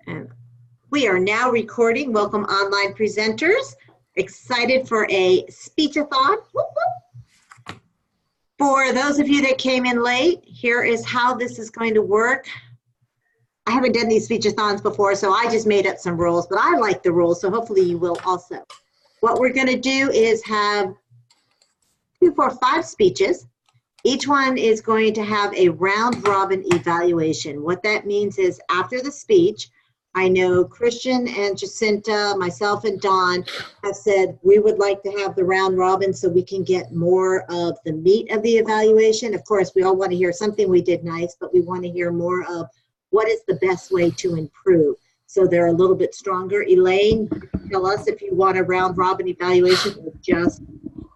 And we are now recording. Welcome, online presenters. Excited for a speechathon. Whoop, whoop. For those of you that came in late, here is how this is going to work. I haven't done these speechathons before, so I just made up some rules, but I like the rules, so hopefully you will also. What we're going to do is have 2, 4, 5 speeches. Each one is going to have a round-robin evaluation. What that means is after the speech, I know Christian and Jacinta, myself and Don have said we would like to have the round robin so we can get more of the meat of the evaluation. Of course, we all want to hear something we did nice, but we want to hear more of what is the best way to improve. So they're a little bit stronger. Elaine, tell us if you want a round robin evaluation or just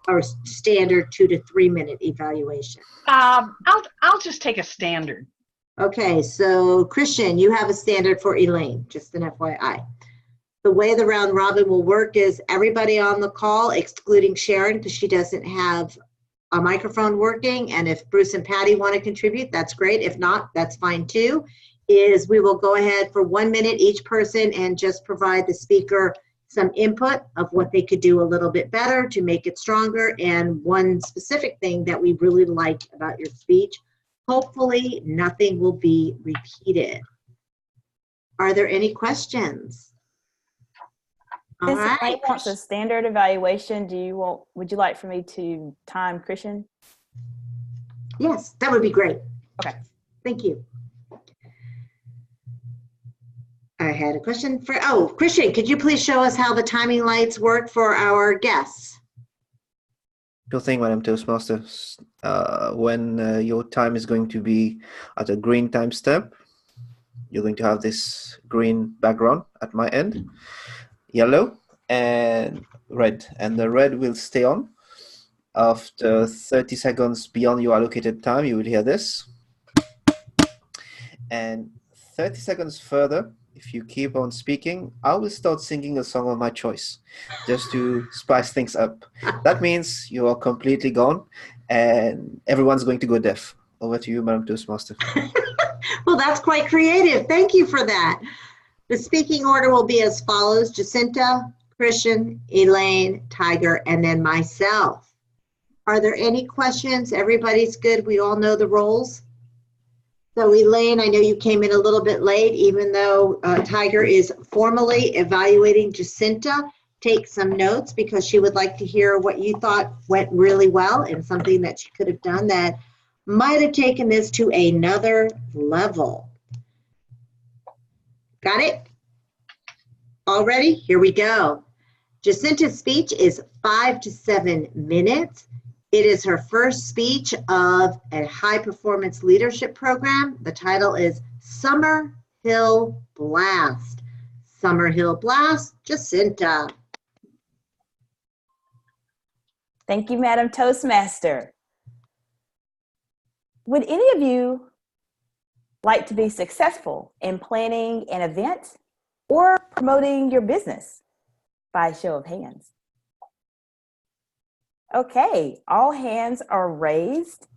our standard 2 to 3 minute evaluation. I'll just take a standard. Okay, so Christian, you have a standard for Elaine, just an FYI. The way the round robin will work is everybody on the call, excluding Sharon, because she doesn't have a microphone working, and if Bruce and Patty want to contribute, that's great. If not, that's fine too, is we will go ahead for 1 minute each person and just provide the speaker some input of what they could do a little bit better to make it stronger, and one specific thing that we really like about your speech. Hopefully, nothing will be repeated. Are there any questions? Since Elaine wants a standard evaluation, would you like for me to time Christian? Yes, that would be great. Okay. Thank you. I had a question for, Christian, could you please show us how the timing lights work for our guests? Sure thing, Madam Toastmasters. When your time is going to be at a green timestamp, you're going to have this green background at my end, yellow and red, and the red will stay on. After 30 seconds beyond your allocated time, you will hear this. And 30 seconds further, if you keep on speaking, I will start singing a song of my choice just to spice things up. That means you are completely gone and everyone's going to go deaf. Over to you, Madam Toastmaster. Well, that's quite creative. Thank you for that. The speaking order will be as follows: Jacinta, Christian, Elaine, Tiger, and then myself. Are there any questions? Everybody's good. We all know the roles. So Elaine, I know you came in a little bit late, even though Tiger is formally evaluating Jacinta. Take some notes because she would like to hear what you thought went really well and something that she could have done that might have taken this to another level. Got it? All ready? Here we go. Jacinta's speech is 5 to 7 minutes. It is her first speech of a high-performance leadership program. The title is Summer Hill Blast. Summer Hill Blast, Jacinta. Thank you, Madam Toastmaster. Would any of you like to be successful in planning an event or promoting your business? By a show of hands. Okay, all hands are raised.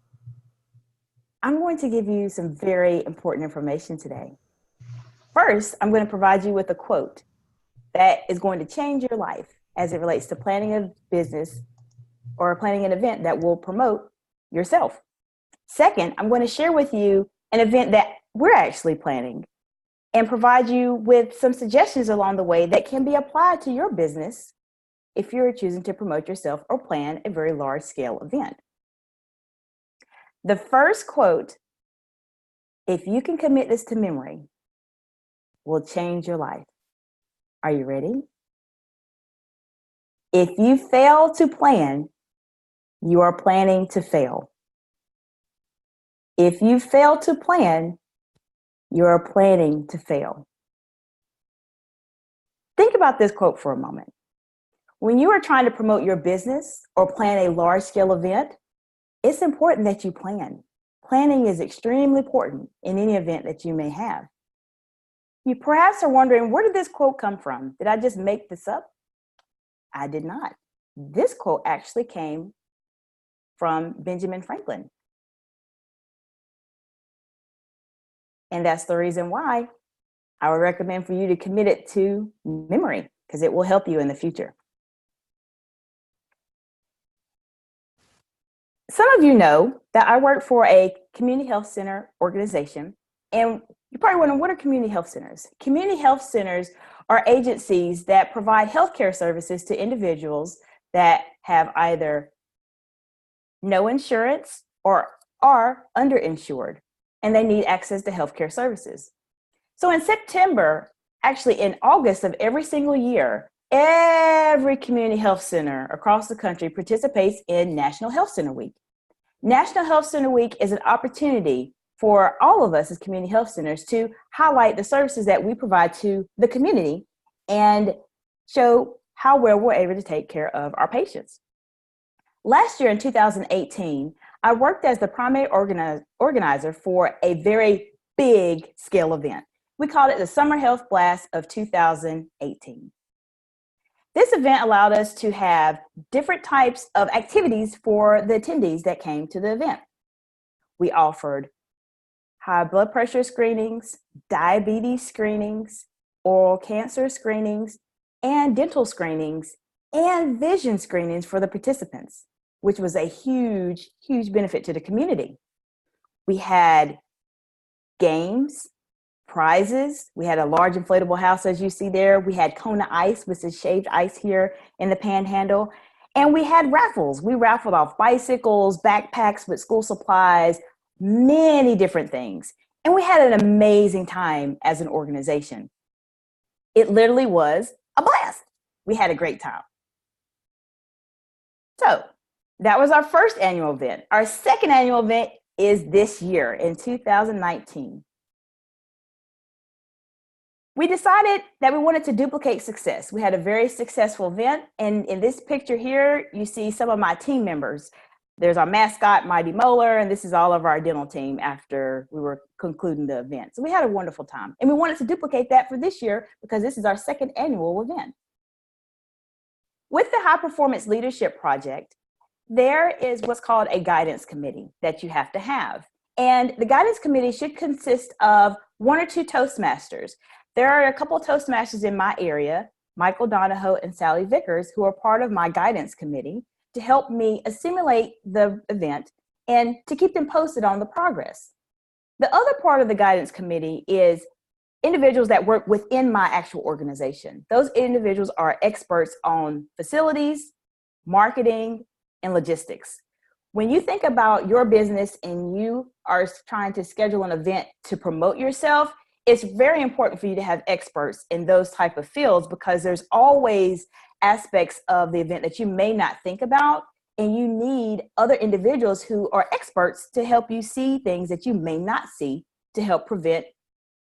I'm going to give you some very important information today. First, I'm going to provide you with a quote that is going to change your life as it relates to planning a business or planning an event that will promote yourself. Second, I'm going to share with you an event that we're actually planning and provide you with some suggestions along the way that can be applied to your business if you're choosing to promote yourself or plan a very large-scale event. The first quote, if you can commit this to memory, will change your life. Are you ready? If you fail to plan, you are planning to fail. If you fail to plan, you are planning to fail. Think about this quote for a moment. When you are trying to promote your business or plan a large-scale event, it's important that you plan. Planning is extremely important in any event that you may have. You perhaps are wondering, where did this quote come from? Did I just make this up? I did not. This quote actually came from Benjamin Franklin. And that's the reason why I would recommend for you to commit it to memory because it will help you in the future. Some of you know that I work for a community health center organization, and you're probably wondering, what are community health centers? Community health centers are agencies that provide healthcare services to individuals that have either no insurance or are underinsured, and they need access to healthcare services. So in September, actually in August of every single year, every community health center across the country participates in National Health Center Week. National Health Center Week is an opportunity for all of us as community health centers to highlight the services that we provide to the community and show how well we're able to take care of our patients. Last year in 2018, I worked as the primary organizer for a very big scale event. We called it the Summer Health Blast of 2018. This event allowed us to have different types of activities for the attendees that came to the event. We offered high blood pressure screenings, diabetes screenings, oral cancer screenings, and dental screenings, and vision screenings for the participants, which was a huge, huge benefit to the community. We had games, prizes. We had a large inflatable house, as you see there. We had Kona ice, which is shaved ice here in the Panhandle. And we had raffles. We raffled off bicycles, backpacks with school supplies, many different things. And we had an amazing time as an organization. It literally was a blast. We had a great time. So that was our first annual event. Our second annual event is this year in 2019. We decided that we wanted to duplicate success. We had a very successful event, and in this picture here, you see some of my team members. There's our mascot, Mighty Molar, and this is all of our dental team after we were concluding the event. So we had a wonderful time, and we wanted to duplicate that for this year because this is our second annual event. With the High Performance Leadership Project, there is what's called a guidance committee that you have to have. And the guidance committee should consist of 1 or 2 Toastmasters. There are a couple of Toastmasters in my area, Michael Donahoe and Sally Vickers, who are part of my guidance committee to help me assimilate the event and to keep them posted on the progress. The other part of the guidance committee is individuals that work within my actual organization. Those individuals are experts on facilities, marketing, and logistics. When you think about your business and you are trying to schedule an event to promote yourself, it's very important for you to have experts in those type of fields because there's always aspects of the event that you may not think about, and you need other individuals who are experts to help you see things that you may not see to help prevent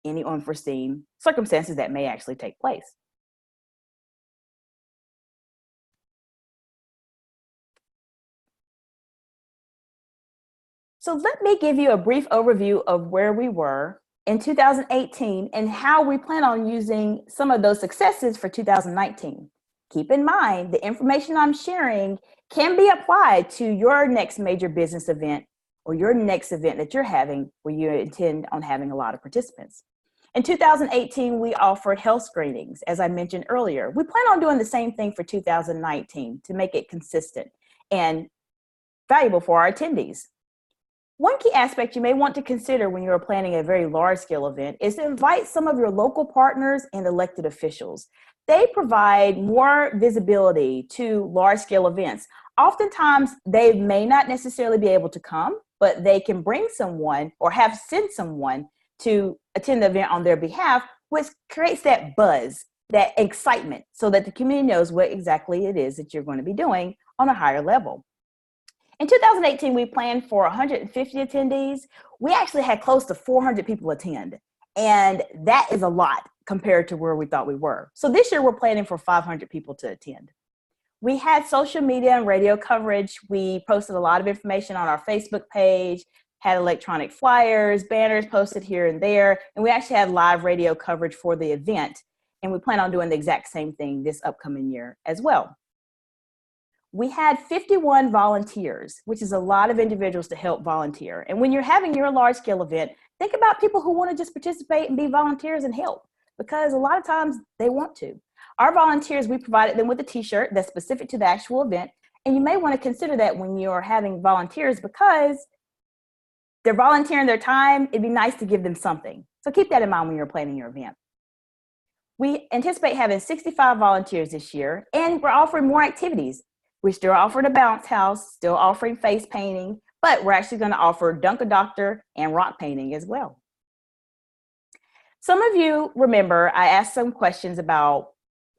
any unforeseen circumstances that may actually take place. So let me give you a brief overview of where we were in 2018 and how we plan on using some of those successes for 2019. Keep in mind, the information I'm sharing can be applied to your next major business event or your next event that you're having where you intend on having a lot of participants. In 2018, we offered health screenings, as I mentioned earlier. We plan on doing the same thing for 2019 to make it consistent and valuable for our attendees. One key aspect you may want to consider when you're planning a very large-scale event is to invite some of your local partners and elected officials. They provide more visibility to large-scale events. Oftentimes, they may not necessarily be able to come, but they can bring someone or have sent someone to attend the event on their behalf, which creates that buzz, that excitement, so that the community knows what exactly it is that you're going to be doing on a higher level. In 2018, we planned for 150 attendees. We actually had close to 400 people attend, and that is a lot compared to where we thought we were. So this year, we're planning for 500 people to attend. We had social media and radio coverage. We posted a lot of information on our Facebook page, had electronic flyers, banners posted here and there, and we actually had live radio coverage for the event, and we plan on doing the exact same thing this upcoming year as well. We had 51 volunteers, which is a lot of individuals to help volunteer. And when you're having your large-scale event, think about people who want to just participate and be volunteers and help. because a lot of times they want to. Our volunteers, we provided them with a t-shirt that's specific to the actual event. And you may want to consider that when you're having volunteers, because they're volunteering their time. It'd be nice to give them something. So keep that in mind when you're planning your event. We anticipate having 65 volunteers this year, and we're offering more activities. We're still offering a bounce house, still offering face painting, but we're actually going to offer Dunk-a-Doctor and rock painting as well. Some of you remember I asked some questions about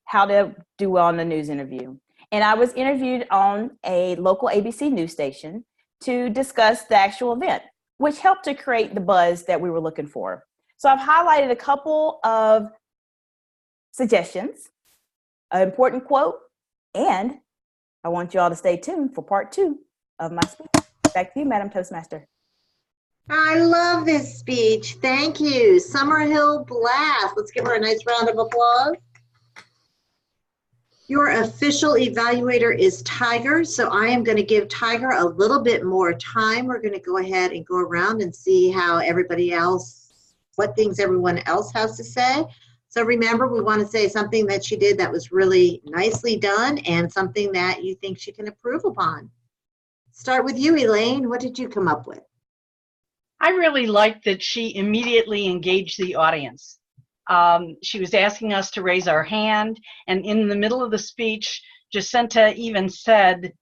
how to do well in a news interview. And I was interviewed on a local ABC news station to discuss the actual event, which helped to create the buzz that we were looking for. So I've highlighted a couple of suggestions, an important quote, and I want you all to stay tuned for part 2 of my speech. Back to you, Madam Toastmaster. I love this speech. Thank you. Summerhill Blast. Let's give her a nice round of applause. Your official evaluator is Tiger, so I am going to give Tiger a little bit more time. We're going to go ahead and go around and see how everybody else, what things everyone else has to say. So remember, we want to say something that she did that was really nicely done and something that you think she can improve upon. Start with you, Elaine. What did you come up with? I really liked that she immediately engaged the audience. She was asking us to raise our hand, and in the middle of the speech, Jacinta even said,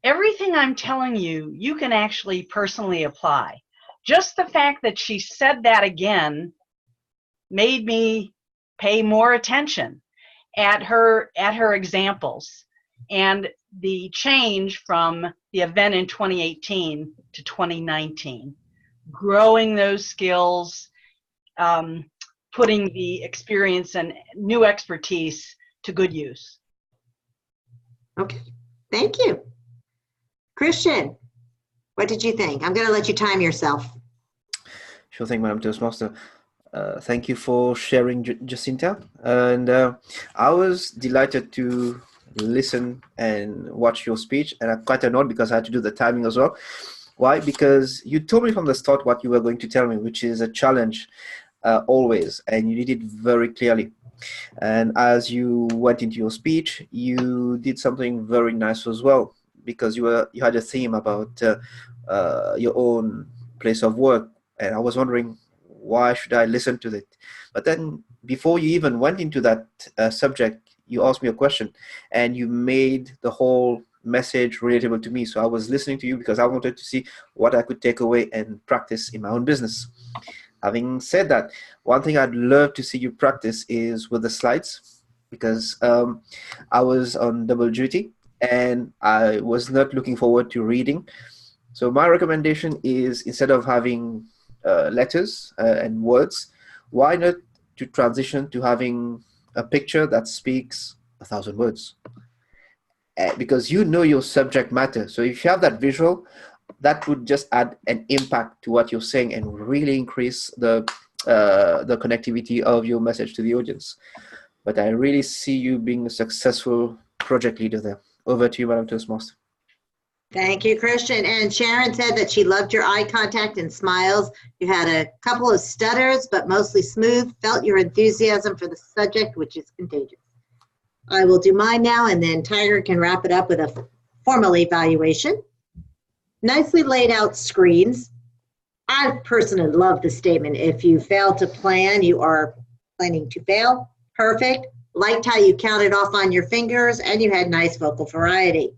everything I'm telling you, you can actually personally apply. Just the fact that she said that again made me pay more attention at her examples and the change from the event in 2018 to 2019, growing those skills, putting the experience and new expertise to good use. Okay, thank you. Christian, what did you think? I'm going to let you time yourself. Sure thing, Madam Toastmaster. Thank you for sharing, Jacinta. And I was delighted to listen and watch your speech, and I'm quite annoyed because I had to do the timing as well. Why? Because you told me from the start what you were going to tell me, which is a challenge always, and you did it very clearly. And as you went into your speech, you did something very nice as well, because you had a theme about your own place of work, and I was wondering, why should I listen to it? But then before you even went into that subject, you asked me a question, and you made the whole message relatable to me. So I was listening to you because I wanted to see what I could take away and practice in my own business. Having said that, one thing I'd love to see you practice is with the slides, because I was on double duty and I was not looking forward to reading. So my recommendation is, instead of having letters and words, why not to transition to having a picture that speaks 1,000 words? Because you know your subject matter. So if you have that visual, that would just add an impact to what you're saying and really increase the connectivity of your message to the audience. But I really see you being a successful project leader there. Over to you, Madam Toastmaster. Thank you, Christian. And Sharon said that she loved your eye contact and smiles. You had a couple of stutters, but mostly smooth. Felt your enthusiasm for the subject, which is contagious. I will do mine now, and then Tiger can wrap it up with a formal evaluation. Nicely laid out screens. I personally love the statement, if you fail to plan, you are planning to fail. Perfect. Liked how you counted off on your fingers, and you had nice vocal variety.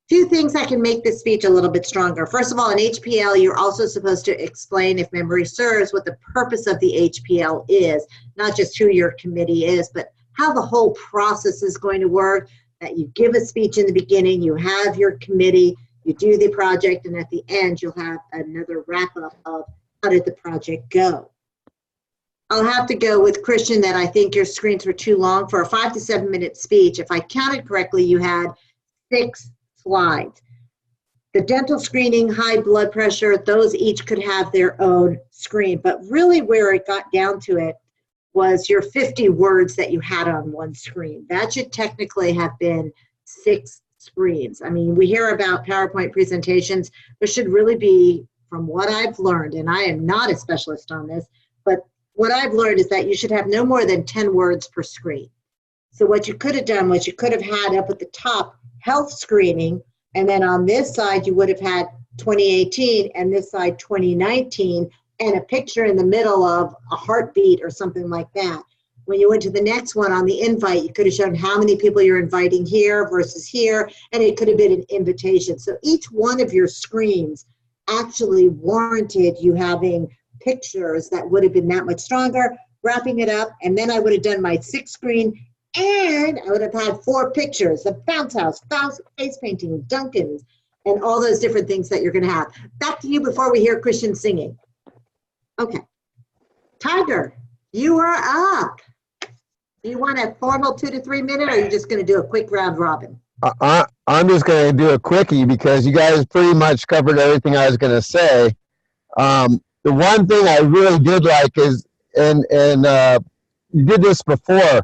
Few things that can make this speech a little bit stronger. First of all, in HPL, you're also supposed to explain, if memory serves, what the purpose of the HPL is, not just who your committee is, but how the whole process is going to work, that you give a speech in the beginning, you have your committee, you do the project, and at the end, you'll have another wrap-up of how did the project go. I'll have to go with Christian that I think your screens were too long. For a 5 to 7 minute speech, if I counted correctly, you had 6 slides. The dental screening, high blood pressure, those each could have their own screen. But really where it got down to it was your 50 words that you had on one screen. That should technically have been 6 screens. I mean, we hear about PowerPoint presentations. There should really be, from what I've learned, and I am not a specialist on this, but what I've learned is that you should have no more than 10 words per screen. So what you could have done was you could have had up at the top health screening, and then on this side you would have had 2018 and this side 2019, and a picture in the middle of a heartbeat or something like that. When you went to the next one on the invite, you could have shown how many people you're inviting here versus here, and it could have been an invitation. So each one of your screens actually warranted you having pictures that would have been that much stronger, wrapping it up, and then I would have done my 6th screen, and I would have had 4 pictures, the bounce house, face painting, Duncan's, and all those different things that you're gonna have. Back to you before we hear Christian singing. Okay, Tiger, you are up. Do you want a formal 2 to 3 minute, or are you just gonna do a quick round robin? I'm just going to do a quickie because you guys pretty much covered everything I was going to say. The one thing I really did like is, and you did this before,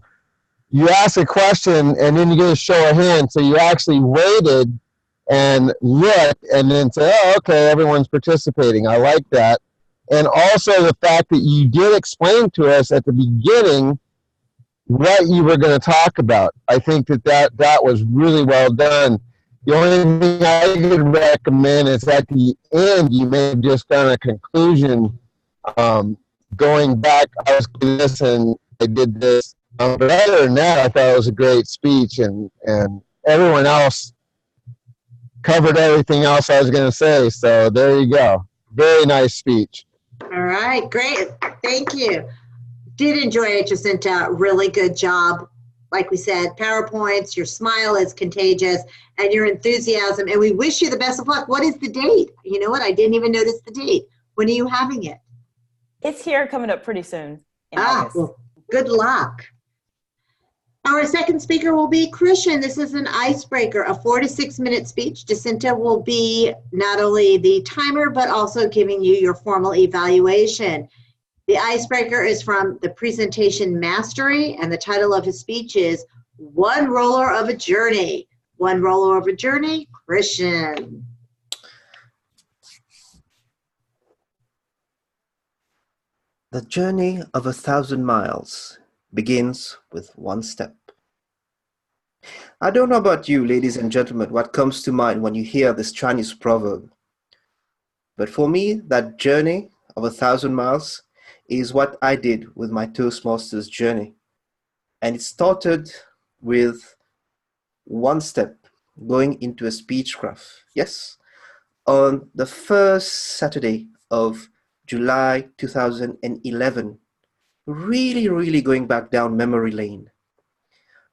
you ask a question and then you get a show of hands. So you actually waited and looked and then say, oh, okay, everyone's participating. I like that. And also the fact that you did explain to us at the beginning what you were going to talk about. I think that was really well done. The only thing I could recommend is at the end, you may have just done a conclusion, going back, I was doing this and I did this. But other than that, I thought it was a great speech, and everyone else covered everything else I was going to say. So there you go. Very nice speech. All right, great. Thank you. Did enjoy it, Jacinta. Really good job. Like we said, PowerPoints, your smile is contagious, and your enthusiasm, and we wish you the best of luck. What is the date? You know what? I didn't even notice the date. When are you having it? It's here coming up pretty soon in August. Well, good luck. Our second speaker will be Christian. This is an icebreaker, a 4 to 6 minute speech. Jacinta will be not only the timer, but also giving you your formal evaluation. The icebreaker is from the Presentation Mastery, and the title of his speech is One Roller of a Journey. One Roller of a Journey, Christian. The journey of 1,000 miles begins with one step. I don't know about you, ladies and gentlemen, what comes to mind when you hear this Chinese proverb. But for me, that journey of 1,000 miles is what I did with my Toastmasters journey. And it started with one step, going into a speechcraft. Yes, on the first Saturday of July 2011, really going back down memory lane.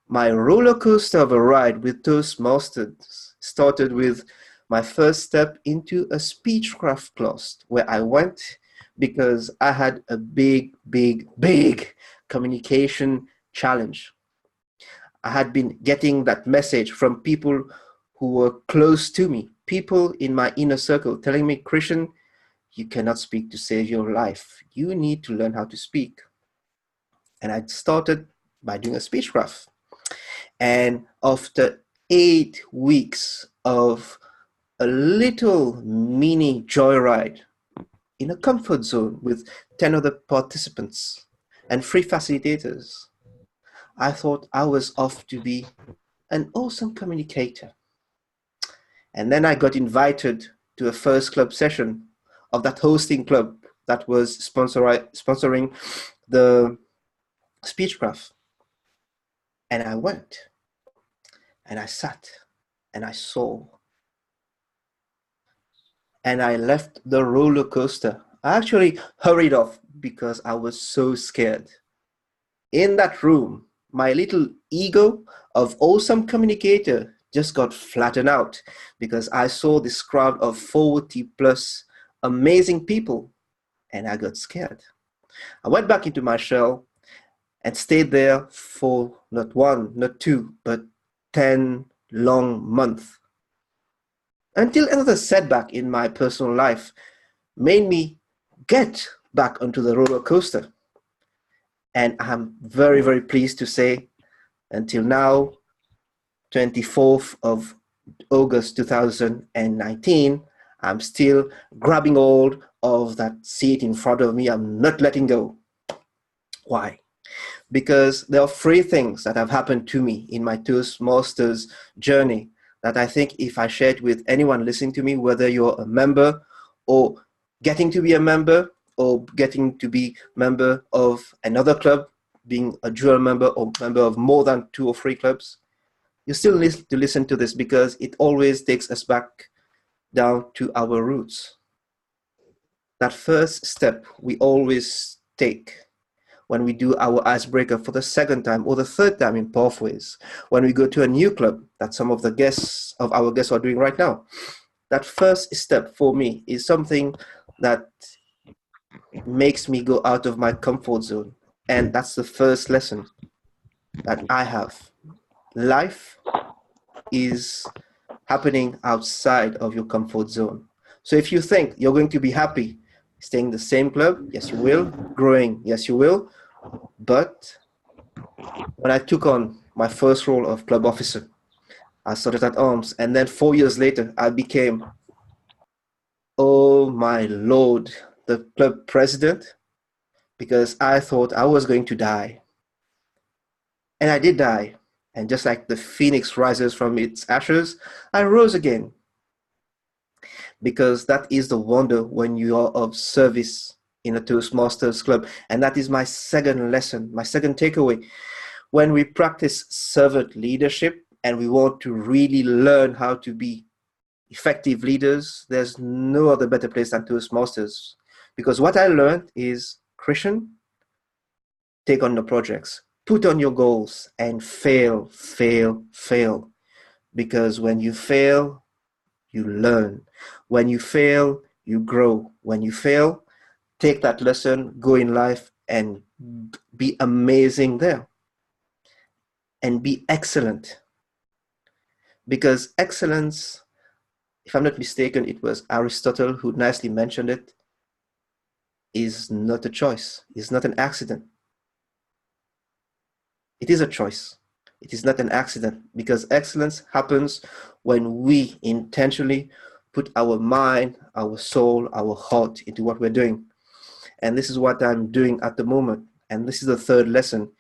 My roller coaster of a ride with Toastmasters started with my first step into a speechcraft class where I went because I had a big communication challenge. I had been getting that message from people who were close to me, people in my inner circle telling me, Christian, you cannot speak to save your life. You need to learn how to speak. And I started by doing a speechcraft. And after 8 weeks of a little mini joyride in a comfort zone with 10 other participants and 3 facilitators, I thought I was off to be an awesome communicator. And then I got invited to a first club session of that hosting club that was sponsoring the speechcraft. And I went and I sat and I saw. And I left the roller coaster. I actually hurried off because I was so scared. In that room, my little ego of awesome communicator just got flattened out because I saw this crowd of 40 plus amazing people and I got scared. I went back into my shell and stayed there for not 1, not 2, but 10 long months. Until another setback in my personal life made me get back onto the roller coaster. And I'm very pleased to say, until now, 24th of August 2019, I'm still grabbing hold of that seat in front of me. I'm not letting go. Why? Because there are three things that have happened to me in my Toastmasters journey that I think if I share it with anyone listening to me, whether you're a member or getting to be a member or getting to be member of another club, being a dual member or member of more than 2 or 3 clubs, you still need to listen to this because it always takes us back down to our roots. That first step we always take when we do our icebreaker for the second time or the third time in pathways, when we go to a new club that some of the guests of our guests are doing right now. That first step for me is something that makes me go out of my comfort zone. And that's the first lesson that I have. Life is happening outside of your comfort zone. So if you think you're going to be happy staying in the same club, yes, you will. Growing, yes, you will. But when I took on my first role of club officer, I started at arms, and then 4 years later, I became, oh my Lord, the club president, because I thought I was going to die. And I did die. And just like the phoenix rises from its ashes, I rose again. Because that is the wonder when you are of service in a Toastmasters club. And that is my second lesson, my second takeaway. When we practice servant leadership and we want to really learn how to be effective leaders, there's no other better place than Toastmasters. Because what I learned is, Christian, take on the projects, put on your goals, and fail, fail, fail. Because when you fail, you learn. When you fail, you grow. When you fail, take that lesson, go in life, and be amazing there. And be excellent. Because excellence, if I'm not mistaken, it was Aristotle who nicely mentioned it, is not a choice. It's not an accident. It is a choice. It is not an accident, because excellence happens when we intentionally put our mind, our soul, our heart into what we're doing. And this is what I'm doing at the moment. And this is the third lesson.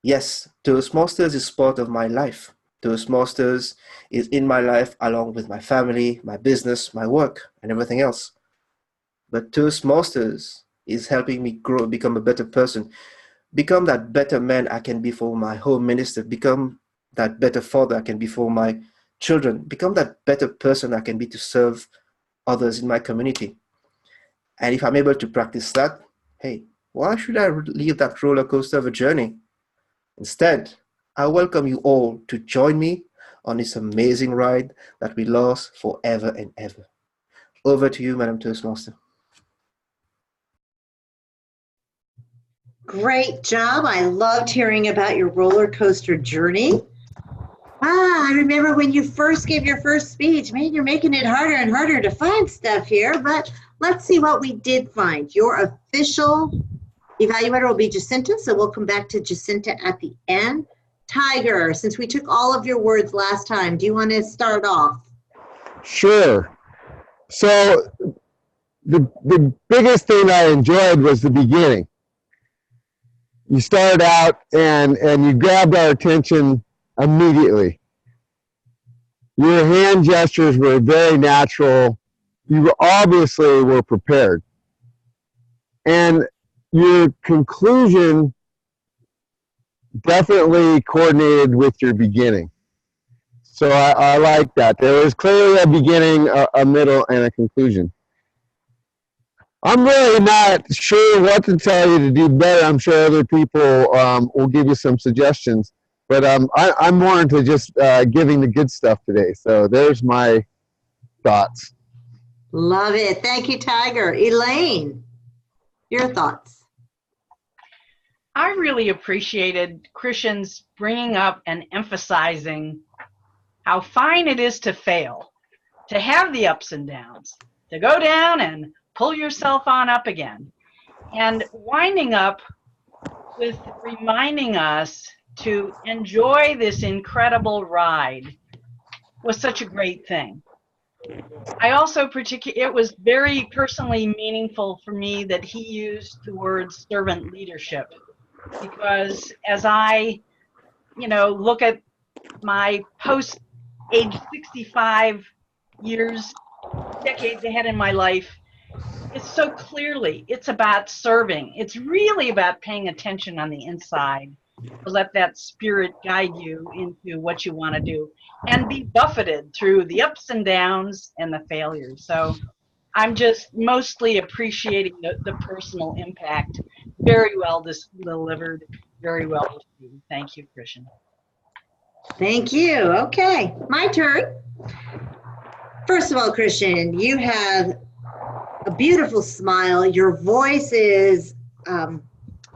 Yes, Toastmasters is part of my life. Toastmasters is in my life along with my family, my business, my work, and everything else. But Toastmasters is helping me grow, become a better person, become that better man I can be for my home minister, become that better father I can be for my children, become that better person I can be to serve others in my community. And if I'm able to practice that, hey, why should I leave that roller coaster of a journey? Instead, I welcome you all to join me on this amazing ride that will last forever and ever. Over to you, Madam Toastmaster. Great job. I loved hearing about your roller coaster journey. I remember when you first gave your first speech. Man, you're making it harder and harder to find stuff here, but let's see what we did find. Your official evaluator will be Jacinta, so we'll come back to Jacinta at the end. Tiger, since we took all of your words last time, do you want to start off? Sure. So the biggest thing I enjoyed was the beginning. You started out and you grabbed our attention immediately. Your hand gestures were very natural. You obviously were prepared. And your conclusion definitely coordinated with your beginning. So I like that. There was clearly a beginning, a middle, and a conclusion. I'm really not sure what to tell you to do better. I'm sure other people will give you some suggestions. But I'm more into just giving the good stuff today. So there's my thoughts. Love it. Thank you, Tiger. Elaine, your thoughts? I really appreciated Christian's bringing up and emphasizing how fine it is to fail, to have the ups and downs, to go down and pull yourself on up again, and winding up with reminding us to enjoy this incredible ride was such a great thing. I also it was very personally meaningful for me that he used the word servant leadership, because as I, look at my post age 65 years, decades ahead in my life, it's so clearly, it's about serving. It's really about paying attention on the inside to let that spirit guide you into what you want to do and be buffeted through the ups and downs and the failures. So I'm just mostly appreciating the personal impact. Very well delivered, very well received. Thank you, Christian. Thank you. Okay, my turn. First of all, Christian, you have a beautiful smile. Your voice is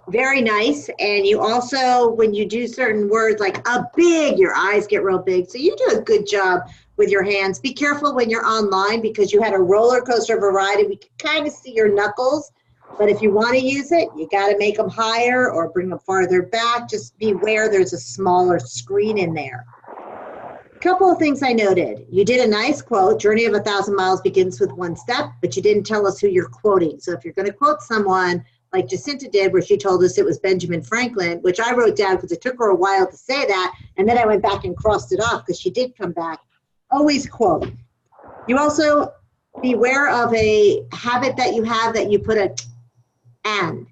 very nice. And you also, when you do certain words like your eyes get real big. So you do a good job with your hands. Be careful when you're online because you had a roller coaster of a ride and we can kind of see your knuckles. But if you want to use it, you got to make them higher or bring them farther back. Just beware there's a smaller screen in there. A couple of things I noted. You did a nice quote, journey of 1,000 miles begins with one step, but you didn't tell us who you're quoting. So if you're going to quote someone like Jacinta did, where she told us it was Benjamin Franklin, which I wrote down because it took her a while to say that, and then I went back and crossed it off because she did come back. Always quote. You also beware of a habit that you have that you put a and.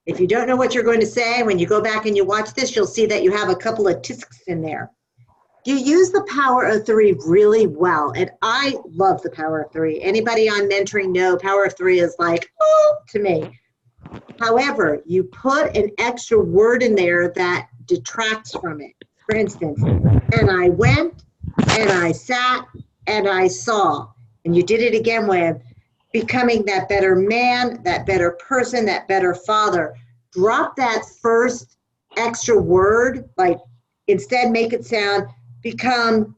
If you don't know what you're going to say, when you go back and you watch this, you'll see that you have a couple of tisks in there. You use the power of three really well, and I love the power of three. Anybody on mentoring know power of three is like, oh, to me. However, you put an extra word in there that detracts from it. For instance, and I went, and I sat, and I saw. And you did it again with becoming that better man, that better person, that better father. Drop that first extra word, like instead make it sound, become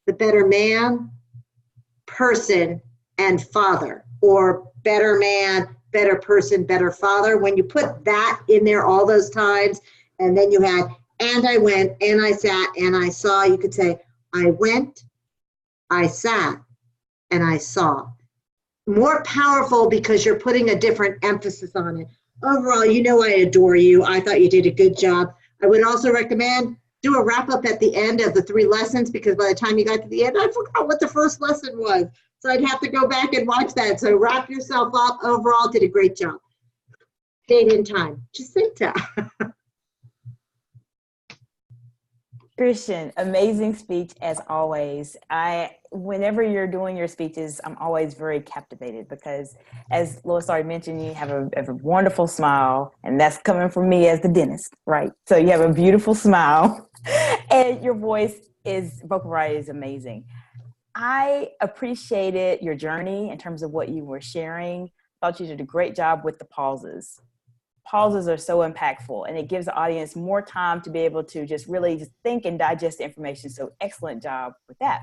the better man, person, and father, or better man, better person, better father. When you put that in there all those times, and then you had, and I went, and I sat, and I saw, you could say, I went, I sat, and I saw. More powerful because you're putting a different emphasis on it. Overall, you know I adore you. I thought you did a good job. I would also recommend do a wrap up at the end of the 3 lessons, because by the time you got to the end, I forgot what the first lesson was. So I'd have to go back and watch that. So wrap yourself up. Overall, did a great job. Date and time. Jacinta. Christian, amazing speech as always. Whenever you're doing your speeches, I'm always very captivated because, as Lois already mentioned, you have a wonderful smile, and that's coming from me as the dentist, right? So you have a beautiful smile, and your vocal variety is amazing. I appreciated your journey in terms of what you were sharing. Thought you did a great job with the pauses. Pauses are so impactful, and it gives the audience more time to be able to just really just think and digest the information. So excellent job with that.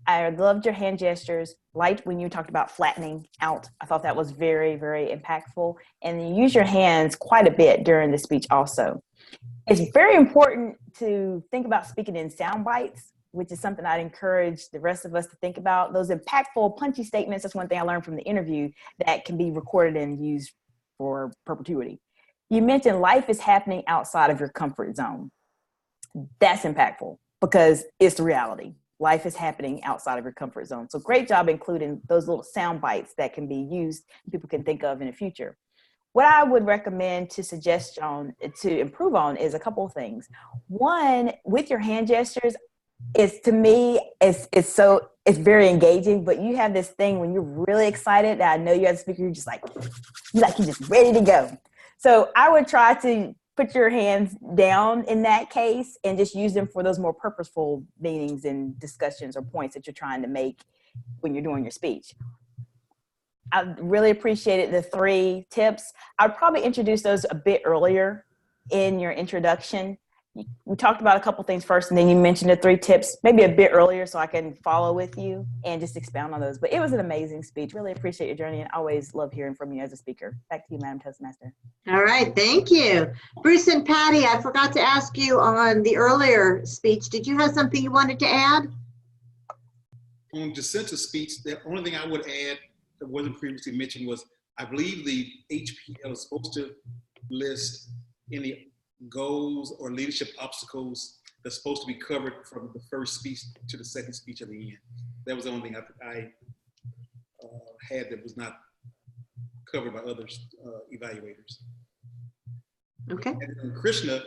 I loved your hand gestures, liked when you talked about flattening out. I thought that was very, very impactful. And you use your hands quite a bit during the speech also. It's very important to think about speaking in sound bites, which is something I'd encourage the rest of us to think about. Those impactful, punchy statements, that's one thing I learned from the interview that can be recorded and used for perpetuity. You mentioned life is happening outside of your comfort zone. That's impactful because it's the reality. Life is happening outside of your comfort zone. So great job including those little sound bites that can be used, people can think of in the future. What I would recommend to suggest on to improve on is a couple of things. One, with your hand gestures, is to me, it's very engaging, but you have this thing when you're really excited that I know you as a speaker, you're just ready to go. So I would try to put your hands down in that case and just use them for those more purposeful meanings and discussions or points that you're trying to make when you're doing your speech. I really appreciated the 3 tips. I'd probably introduce those a bit earlier in your introduction. We talked about a couple things first, and then you mentioned the 3 tips, maybe a bit earlier so I can follow with you and just expound on those. But it was an amazing speech. Really appreciate your journey and always love hearing from you as a speaker. Back to you, Madam Toastmaster. All right, thank you. Bruce and Patty, I forgot to ask you on the earlier speech, did you have something you wanted to add? on Jacinta's speech, the only thing I would add that wasn't previously mentioned was, I believe the HPL is supposed to list any goals or leadership obstacles that's supposed to be covered from the first speech to the second speech at the end. That was the only thing I had that was not covered by other evaluators. Okay. And Krishna,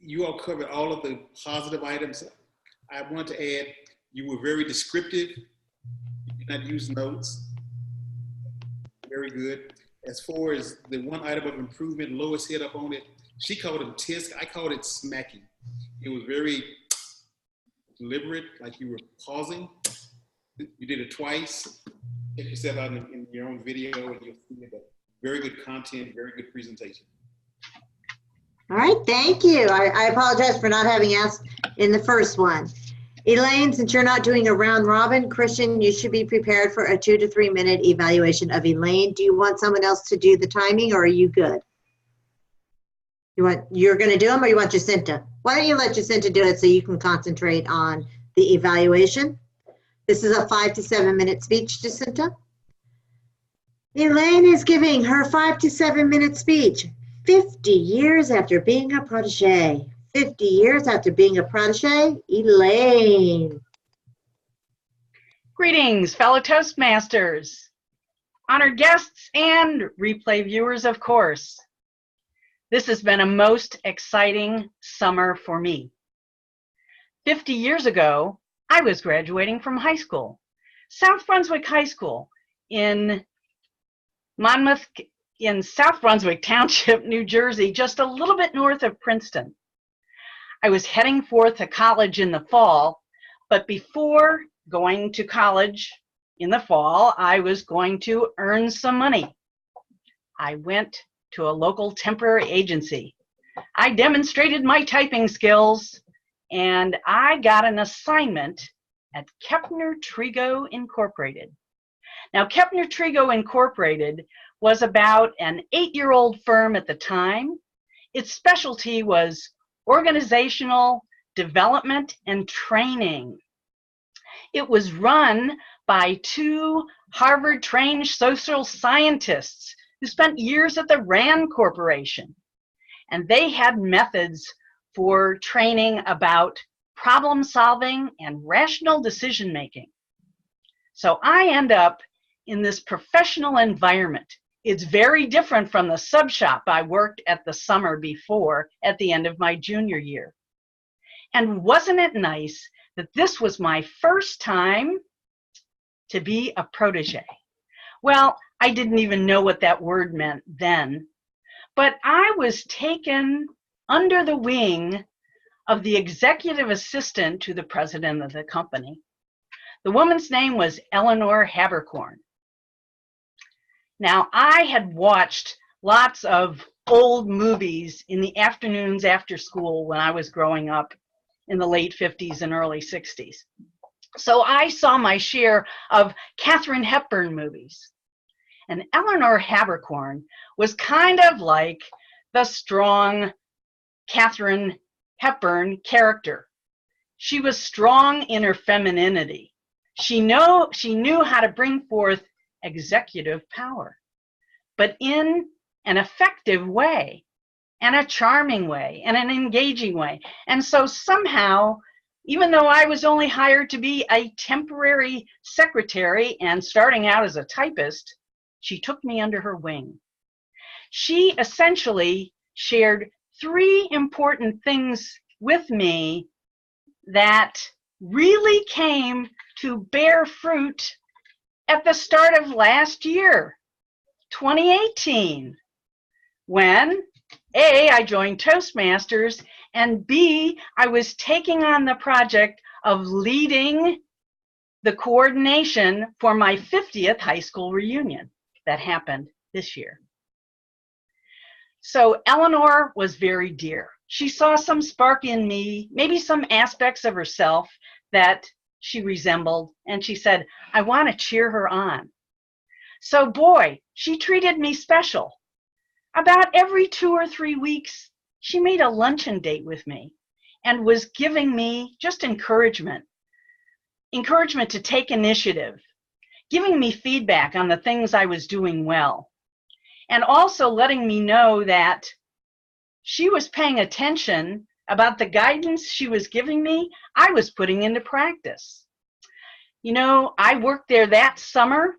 you all covered all of the positive items. I want to add, you were very descriptive. You did not use notes. Very good. As far as the one item of improvement, Lois hit up on it. She called it tisk. I called it smacking. It was very deliberate, like you were pausing. You did it twice. Check yourself out in your own video and you'll see it. Very good content, very good presentation. All right, thank you. I apologize for not having asked in the first one. Elaine, since you're not doing a round robin, Christian, you should be prepared for a 2 to 3 minute evaluation of Elaine. Do you want someone else to do the timing, or are you good? You're going to do them, or you want Jacinta? Why don't you let Jacinta do it so you can concentrate on the evaluation? This is a 5 to 7 minute speech, Jacinta. Elaine is giving her 5 to 7 minute speech. 50 years after being a protege. 50 years after being a protege, Elaine. Greetings, fellow Toastmasters, honored guests, and replay viewers, of course. This has been a most exciting summer for me. 50 years ago, I was graduating from high school, South Brunswick High School in Monmouth, in South Brunswick Township, New Jersey, just a little bit north of Princeton. I was heading forth to college in the fall, but before going to college in the fall, I was going to earn some money. I went to a local temporary agency. I demonstrated my typing skills, and I got an assignment at Kepner Trigo Incorporated. Now, Kepner Trigo Incorporated was about an 8-year-old firm at the time. Its specialty was organizational development and training. It was run by 2 Harvard-trained social scientists who spent years at the RAND Corporation. And they had methods for training about problem solving and rational decision making. So I end up in this professional environment. It's very different from the sub shop I worked at the summer before at the end of my junior year. And wasn't it nice that this was my first time to be a protege? Well, I didn't even know what that word meant then, but I was taken under the wing of the executive assistant to the president of the company. The woman's name was Eleanor Habercorn. Now, I had watched lots of old movies in the afternoons after school when I was growing up in the late 50s and early 60s. So I saw my share of Katharine Hepburn movies. And Eleanor Habercorn was kind of like the strong Katharine Hepburn character. She was strong in her femininity. She knew how to bring forth executive power, but in an effective way, and a charming way, and an engaging way. And so somehow, even though I was only hired to be a temporary secretary and starting out as a typist, she took me under her wing. She essentially shared 3 important things with me that really came to bear fruit at the start of last year, 2018, when A, I joined Toastmasters, and B, I was taking on the project of leading the coordination for my 50th high school reunion that happened this year. So Eleanor was very dear. She saw some spark in me, maybe some aspects of herself that she resembled, and she said, I want to cheer her on. So boy, she treated me special. About every 2 or 3 weeks, she made a luncheon date with me and was giving me just encouragement. encouragement to take initiative, giving me feedback on the things I was doing well, and also letting me know that she was paying attention about the guidance she was giving me, I was putting into practice. You know, I worked there that summer,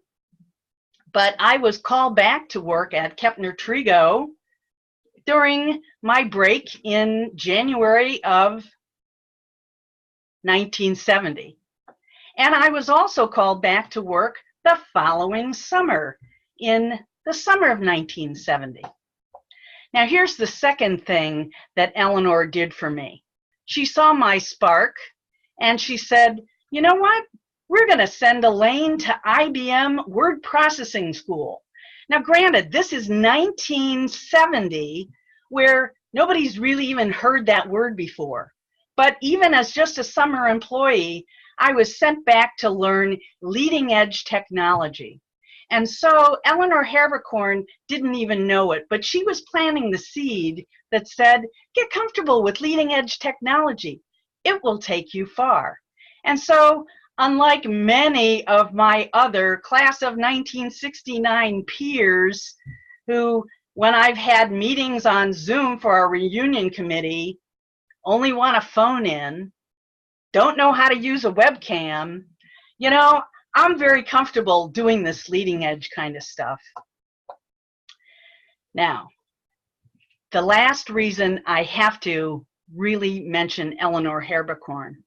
but I was called back to work at Kepner Trigo during my break in January of 1970. And I was also called back to work the following summer, in the summer of 1970. Now, here's the second thing that Eleanor did for me. She saw my spark, and she said, you know what? We're going to send Elaine to IBM Word Processing School. Now, granted, this is 1970, where nobody's really even heard that word before. But even as just a summer employee, I was sent back to learn leading edge technology. And so Eleanor Habercorn didn't even know it, but she was planting the seed that said, get comfortable with leading edge technology. It will take you far. And so, unlike many of my other class of 1969 peers who, when I've had meetings on Zoom for our reunion committee, only want to phone in, don't know how to use a webcam, you know, I'm very comfortable doing this leading edge kind of stuff. Now, the last reason I have to really mention Eleanor Habercorn.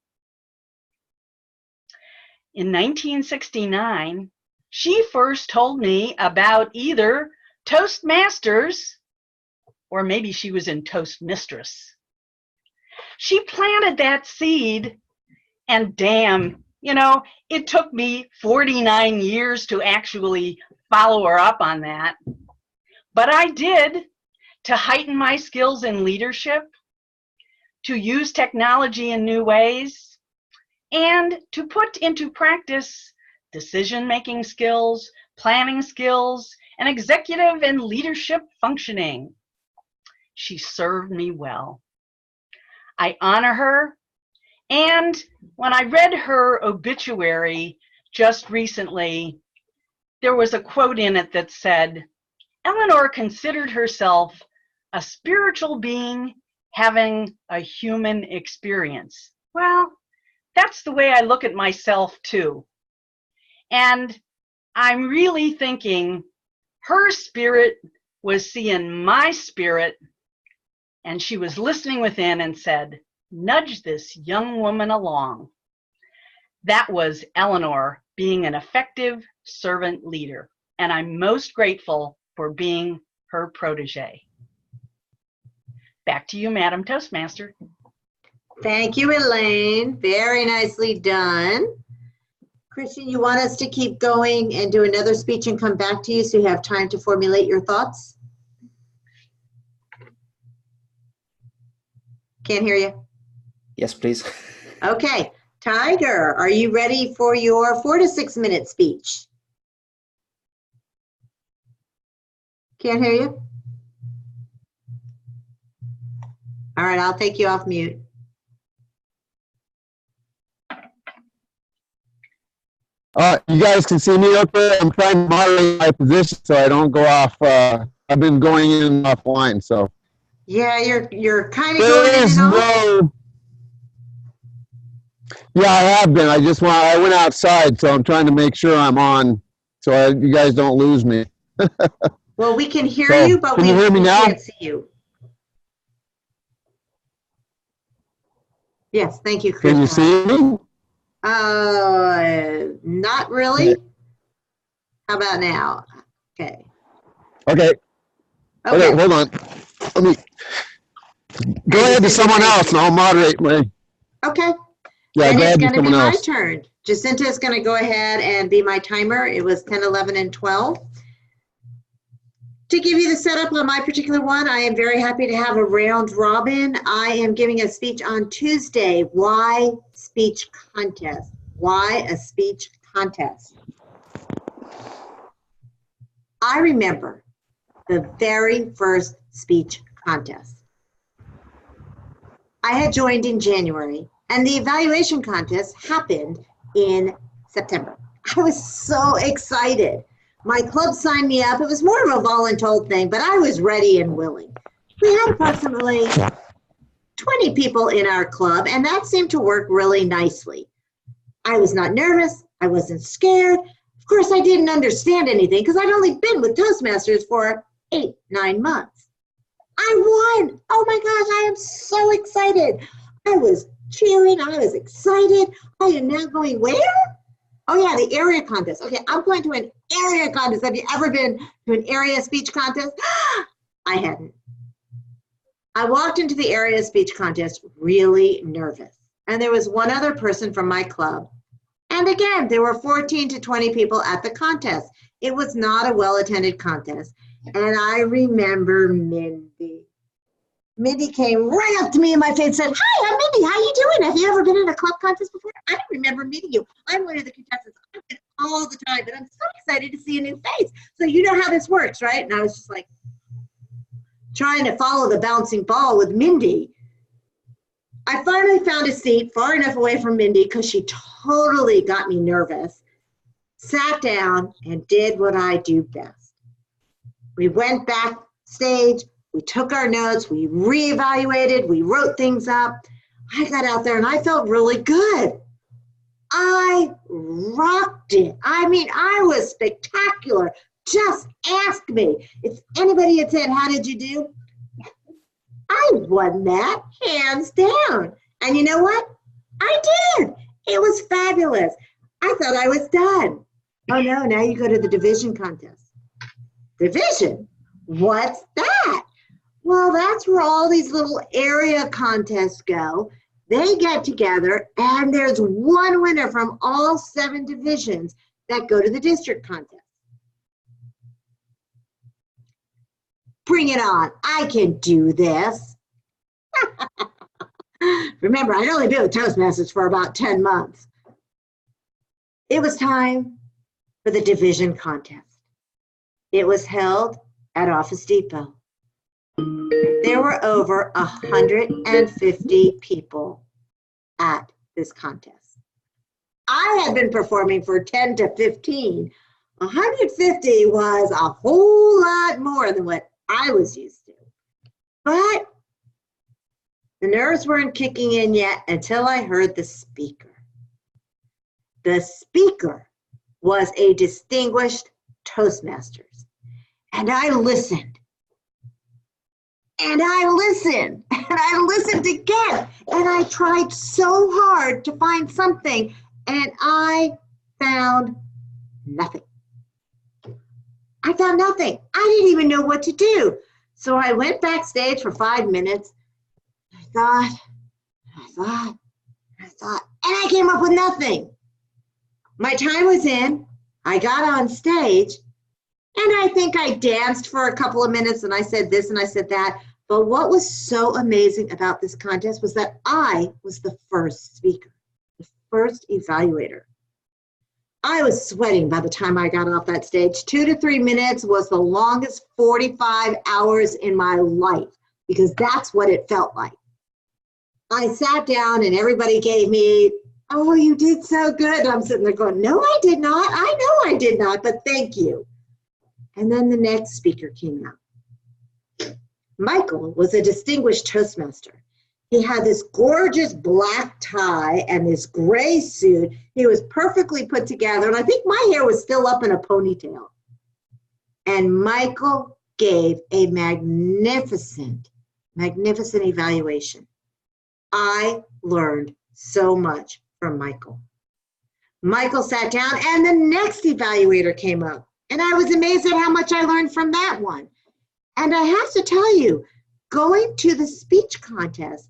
In 1969, she first told me about either Toastmasters, or maybe she was in Toastmistress. She planted that seed, and damn, you know, it took me 49 years to actually follow her up on that. But I did, to heighten my skills in leadership, to use technology in new ways, and to put into practice decision-making skills, planning skills, and executive and leadership functioning. She served me well. I honor her, and when I read her obituary just recently, there was a quote in it that said, Eleanor considered herself a spiritual being having a human experience. Well, that's the way I look at myself too. And I'm really thinking her spirit was seeing my spirit, and she was listening within and said, nudge this young woman along. That was Eleanor being an effective servant leader, and I'm most grateful for being her protege. Back to you, Madam Toastmaster. Thank you, Elaine. Very nicely done. Christian, you want us to keep going and do another speech and come back to you so you have time to formulate your thoughts? Can't hear you. Yes, please. Okay. Tiger, are you ready for your 4 to 6 minute speech? Can't hear you. All right, I'll take you off mute. You guys can see me okay? I'm trying to moderate my position so I don't go off. I've been going in and offline, so. Yeah, you're kind of going in and off. Yeah, I have been. I went outside, so I'm trying to make sure I'm on, so you guys don't lose me. Well, we can hear So, you, but can we you hear me now? can't see you. Yes, thank you, Chris. Can you see me? Not really. Okay. How about now? Okay. Okay, hold on. Let me go ahead to someone else, and I'll moderate my. Okay. Yeah, then go it's ahead going to to be someone my else. turn. Jacinta is going to go ahead and be my timer. It was 10, 11, and 12. To give you the setup on my particular one, I am very happy to have a round robin. I am giving a speech on Tuesday. Why speech contest? Why a speech contest? I remember the very first speech contest. I had joined in January, and the evaluation contest happened in September. I was so excited. My club signed me up. It was more of a voluntold thing, but I was ready and willing. We had approximately 20 people in our club, and that seemed to work really nicely. I was not nervous. I wasn't scared. Of course, I didn't understand anything because I'd only been with Toastmasters for 8-9 months. I won. Oh my gosh, I am so excited. I was cheering. I was excited. I am now going where? Oh yeah, the area contest. Okay, I'm going to an area contest. Have you ever been to an area speech contest? I hadn't. I walked into the area speech contest really nervous. And there was one other person from my club. And again, there were 14 to 20 people at the contest. It was not a well-attended contest. And I remember Mindy. Mindy came right up to me in my face and said, "Hi, I'm Mindy. How you doing? Have you ever been in a club contest before? I don't remember meeting you. I'm one of the contestants. I win all the time, but I'm so excited to see a new face. So you know how this works, right?" And I was just like trying to follow the bouncing ball with Mindy. I finally found a seat far enough away from Mindy because she totally got me nervous, sat down, and did what I do best. We went backstage. We took our notes, we reevaluated, we wrote things up. I got out there and I felt really good. I rocked it. I mean, I was spectacular. Just ask me. If anybody had said, "How did you do?" I won that hands down. And you know what? I did. It was fabulous. I thought I was done. Oh no, now you go to the division contest. Division? What's that? Well, that's where all these little area contests go. They get together, and there's one winner from all 7 divisions that go to the district contest. Bring it on. I can do this. Remember, I'd only been with Toastmasters for about 10 months. It was time for the division contest. It was held at Office Depot. There were over 150 people at this contest. I had been performing for 10 to 15. 150 was a whole lot more than what I was used to. But the nerves weren't kicking in yet until I heard the speaker. The speaker was a distinguished Toastmasters. And I listened. And I listened, and I listened again, and I tried so hard to find something, and I found nothing. I found nothing. I didn't even know what to do. So I went backstage for 5 minutes. I thought, and I came up with nothing. My time was in. I got on stage, and I think I danced for a couple of minutes, and I said this and I said that. But what was so amazing about this contest was that I was the first speaker, the first evaluator. I was sweating by the time I got off that stage. 2 to 3 minutes was the longest 45 hours in my life because that's what it felt like. I sat down and everybody gave me, "Oh, you did so good." And I'm sitting there going, "No, I did not. I know I did not, but thank you." And then the next speaker came out. Michael was a distinguished Toastmaster. He had this gorgeous black tie and this gray suit. He was perfectly put together, and I think my hair was still up in a ponytail. And Michael gave a magnificent, magnificent evaluation. I learned so much from Michael. Michael sat down, and the next evaluator came up, and I was amazed at how much I learned from that one. And I have to tell you, going to the speech contest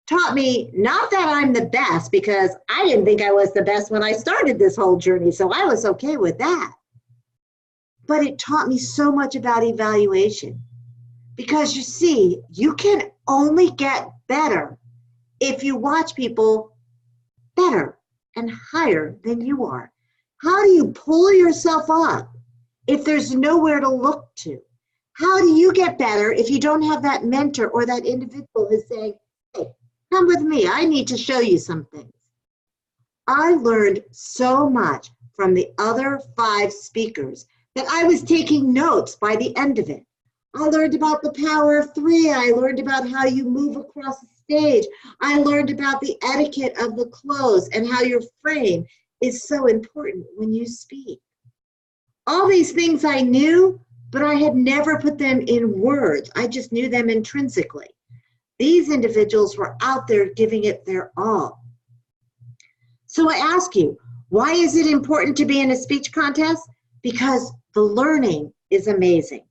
taught me not that I'm the best, because I didn't think I was the best when I started this whole journey, so I was okay with that. But it taught me so much about evaluation. Because you see, you can only get better if you watch people better and higher than you are. How do you pull yourself up if there's nowhere to look to? How do you get better if you don't have that mentor or that individual who's saying, "Hey, come with me, I need to show you some things"? I learned so much from the other 5 speakers that I was taking notes by the end of it. I learned about the power of 3. I learned about how you move across the stage. I learned about the etiquette of the close and how your frame is so important when you speak. All these things I knew, but I had never put them in words. I just knew them intrinsically. These individuals were out there giving it their all. So I ask you, why is it important to be in a speech contest? Because the learning is amazing.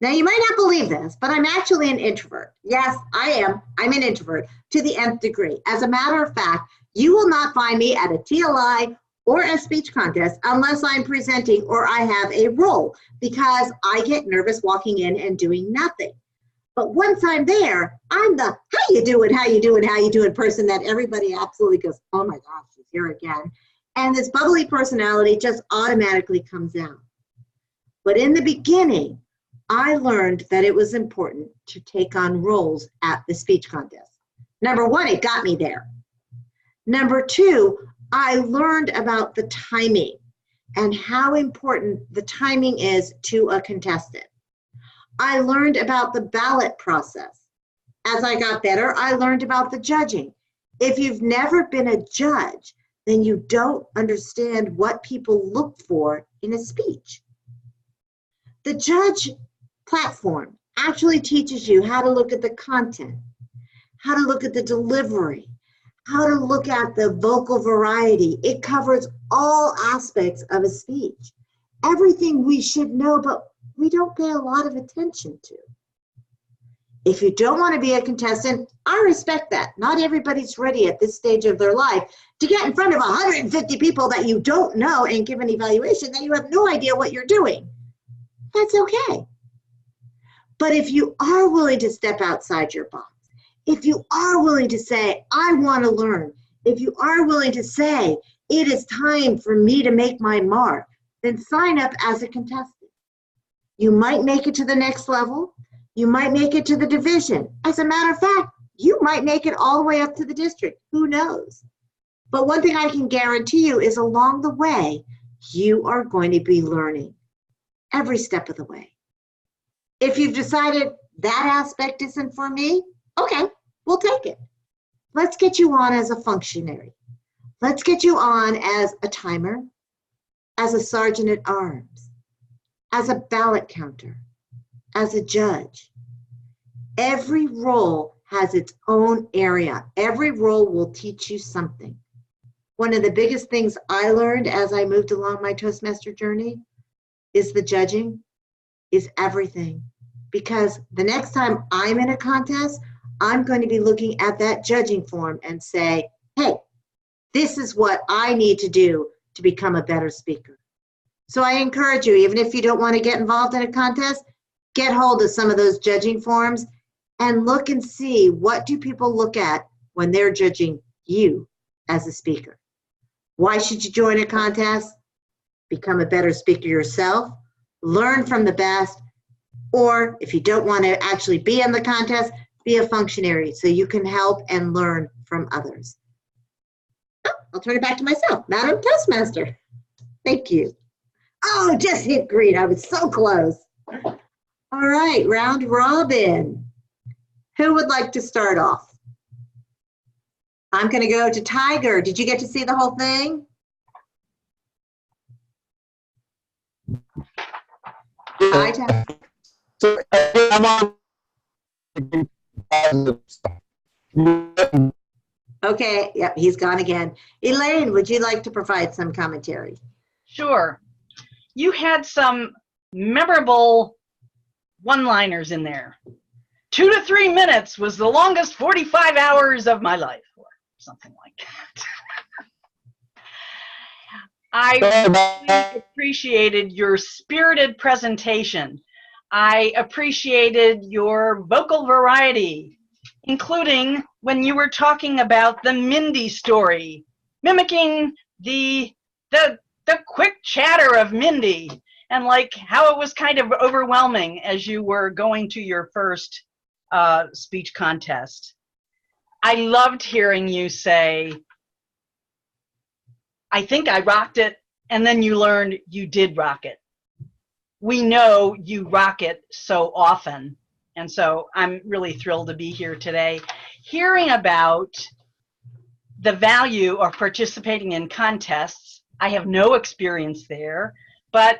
Now, you might not believe this, but I'm actually an introvert. Yes, I am. I'm an introvert to the nth degree. As a matter of fact, you will not find me at a TLI or a speech contest unless I'm presenting or I have a role, because I get nervous walking in and doing nothing. But once I'm there, I'm the how you doing person that everybody absolutely goes, oh my gosh, she's here again. And this bubbly personality just automatically comes out. But in the beginning, I learned that it was important to take on roles at the speech contest. Number 1, it got me there. Number 2, I learned about the timing and how important the timing is to a contestant. I learned about the ballot process. As I got better, I learned about the judging. If you've never been a judge, then you don't understand what people look for in a speech. The judge platform actually teaches you how to look at the content, how to look at the delivery, how to look at the vocal variety. It covers all aspects of a speech. Everything we should know, but we don't pay a lot of attention to. If you don't want to be a contestant, I respect that. Not everybody's ready at this stage of their life to get in front of 150 people that you don't know and give an evaluation that you have no idea what you're doing. That's okay. But if you are willing to step outside your box, if you are willing to say, I want to learn, if you are willing to say, it is time for me to make my mark, then sign up as a contestant. You might make it to the next level. You might make it to the division. As a matter of fact, you might make it all the way up to the district. Who knows? But one thing I can guarantee you is along the way, you are going to be learning every step of the way. If you've decided that aspect isn't for me, okay, we'll take it. Let's get you on as a functionary. Let's get you on as a timer, as a sergeant at arms, as a ballot counter, as a judge. Every role has its own area. Every role will teach you something. One of the biggest things I learned as I moved along my Toastmaster journey is the judging is everything. Because the next time I'm in a contest, I'm going to be looking at that judging form and say, hey, this is what I need to do to become a better speaker. So I encourage you, even if you don't want to get involved in a contest, get hold of some of those judging forms and look and see, what do people look at when they're judging you as a speaker? Why should you join a contest? Become a better speaker yourself, learn from the best, or if you don't want to actually be in the contest, be a functionary so you can help and learn from others. Oh, I'll turn it back to myself, Madam Toastmaster. Thank you. Oh, just hit green. I was so close. All right, round robin. Who would like to start off? I'm going to go to Tiger. Did you get to see the whole thing? Hi, Tiger. So I'm on. Okay, yep, he's gone again. Elaine, would you like to provide some commentary? Sure. You had some memorable one-liners in there. 2 to 3 minutes was the longest 45 hours of my life, or something like that. I really appreciated your spirited presentation. I appreciated your vocal variety, including when you were talking about the Mindy story, mimicking the quick chatter of Mindy, and like how it was kind of overwhelming as you were going to your first speech contest. I loved hearing you say, I think I rocked it, and then you learned you did rock it. We know you rock it so often. And so I'm really thrilled to be here today, hearing about the value of participating in contests. I have no experience there, but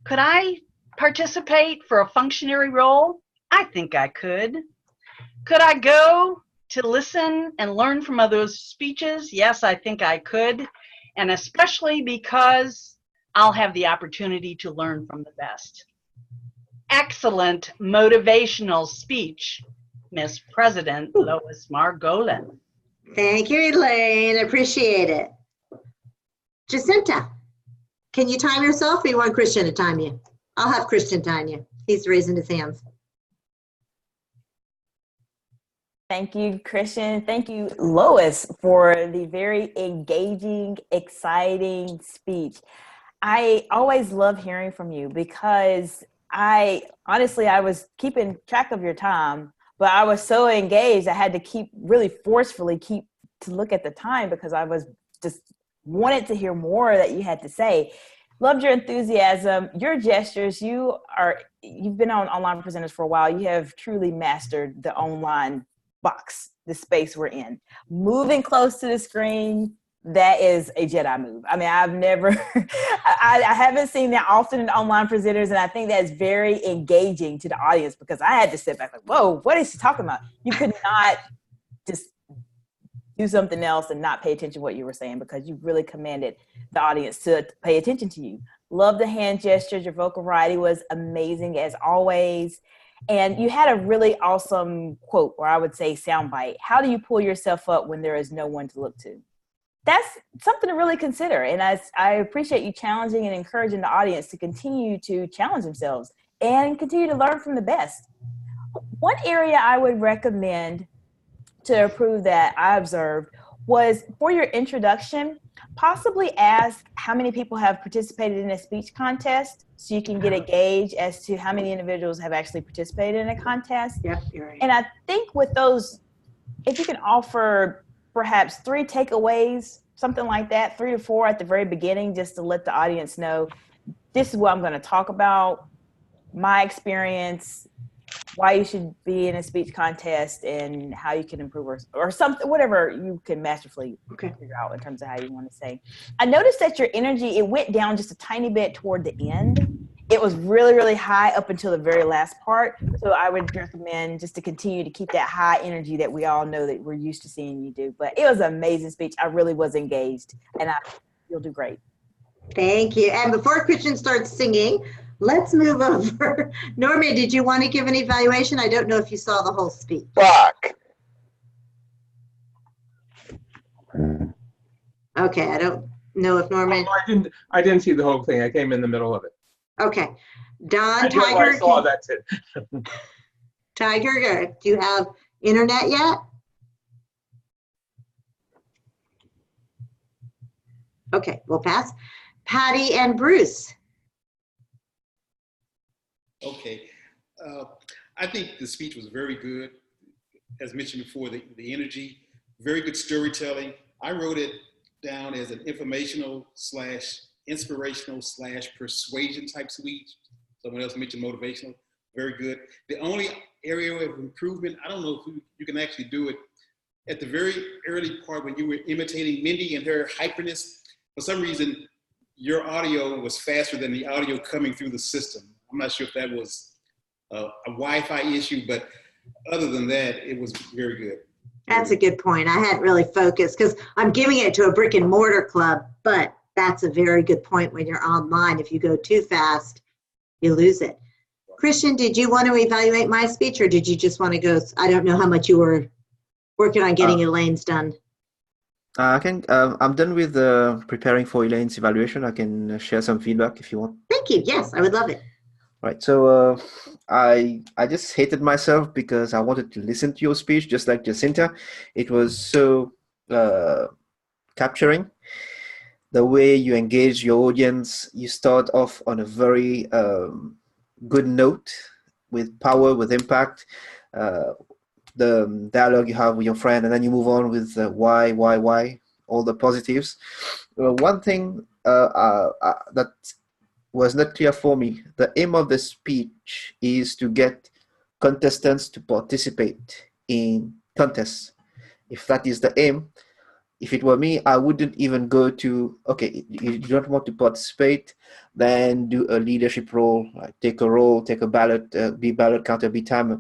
could I participate for a functionary role? I think I could. Could I go to listen and learn from others' speeches? Yes, I think I could. And especially because I'll have the opportunity to learn from the best. Excellent motivational speech, Miss President Lois Margolin. Thank you, Elaine. Appreciate it. Jacinta, can you time yourself or you want Christian to time you? I'll have Christian time you. He's raising his hands. Thank you, Christian. Thank you, Lois, for the very engaging, exciting speech. I always love hearing from you because I was keeping track of your time, but I was so engaged. I had to really forcefully to look at the time because I was just wanted to hear more that you had to say. Loved your enthusiasm, your gestures. You've been on Online Presenters for a while. You have truly mastered the online box, the space we're in. Moving close to the screen, that is a Jedi move. I mean, I've never, I haven't seen that often in online presenters, and I think that's very engaging to the audience because I had to sit back like, whoa, what is she talking about? You could not just do something else and not pay attention to what you were saying because you really commanded the audience to pay attention to you. Love the hand gestures. Your vocal variety was amazing as always. And you had a really awesome quote, or I would say soundbite. How do you pull yourself up when there is no one to look to? That's something to really consider. And I appreciate you challenging and encouraging the audience to continue to challenge themselves and continue to learn from the best. One area I would recommend to improve that I observed was for your introduction, possibly ask how many people have participated in a speech contest so you can get a gauge as to how many individuals have actually participated in a contest. Yep, you're right. And I think with those, if you can offer perhaps 3 takeaways, something like that, 3 to 4 at the very beginning, just to let the audience know, this is what I'm going to talk about, my experience, why you should be in a speech contest, and how you can improve or something, whatever you can masterfully figure out in terms of how you want to say. I noticed that your energy, it went down just a tiny bit toward the end. It was really, really high up until the very last part. So I would recommend just to continue to keep that high energy that we all know that we're used to seeing you do. But it was an amazing speech. I really was engaged, and you'll do great. Thank you. And before Christian starts singing, let's move over. Norma, did you want to give an evaluation? I don't know if you saw the whole speech. Fuck. Okay, I don't know if Norma. Oh, I didn't see the whole thing. I came in the middle of it. Okay. Don, I Tiger. saw that's it. Tiger, do you have internet yet? Okay, we'll pass. Patty and Bruce. Okay. I think the speech was very good. As mentioned before, the energy, very good storytelling. I wrote it down as an informational / inspirational / persuasion type speech. Someone else mentioned motivational. Very good. The only area of improvement, I don't know if you can actually do it, at the very early part when you were imitating Mindy and her hyperness, for some reason, your audio was faster than the audio coming through the system. I'm not sure if that was a Wi-Fi issue, but other than that, it was very good. That's a good point. I hadn't really focused because I'm giving it to a brick and mortar club, but that's a very good point when you're online. If you go too fast, you lose it. Christian, did you want to evaluate my speech or did you just want to go? I don't know how much you were working on getting Elaine's done. I'm done with preparing for Elaine's evaluation. I can share some feedback if you want. Thank you. Yes, I would love it. Right. So I just hated myself because I wanted to listen to your speech, just like Jacinta. It was so capturing. The way you engage your audience, you start off on a very good note, with power, with impact. The dialogue you have with your friend, and then you move on with why. all the positives. One thing that was not clear for me, the aim of the speech is to get contestants to participate in contests. If that is the aim, if it were me, I wouldn't even go to, okay, you don't want to participate, then do a leadership role, like take a role, take a ballot, be ballot counter, be timer.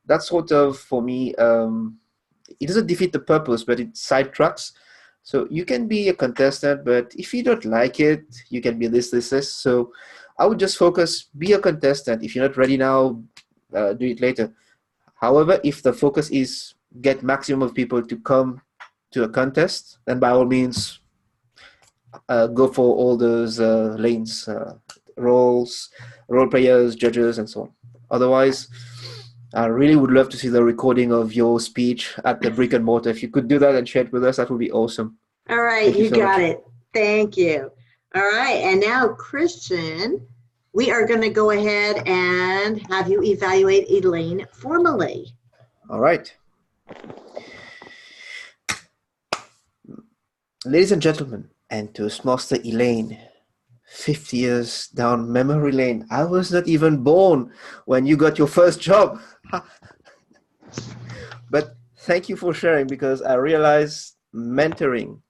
That sort of, for me, it doesn't defeat the purpose, but it sidetracks. So you can be a contestant, but if you don't like it, you can be this. So I would just focus, be a contestant. If you're not ready now, do it later. However, if the focus is get maximum of people to come to a contest, then by all means, go for all those lanes, roles, role players, judges, and so on. Otherwise, I really would love to see the recording of your speech at the brick and mortar. If you could do that and share it with us, that would be awesome. All right, Thank you you so got much. it. Thank you. All right, and now Christian, we are going to go ahead and have you evaluate Elaine formally. All right. Ladies and gentlemen, and Toastmaster Elaine, 50 years down memory lane. I was not even born when you got your first job. But thank you for sharing, because I realize mentoring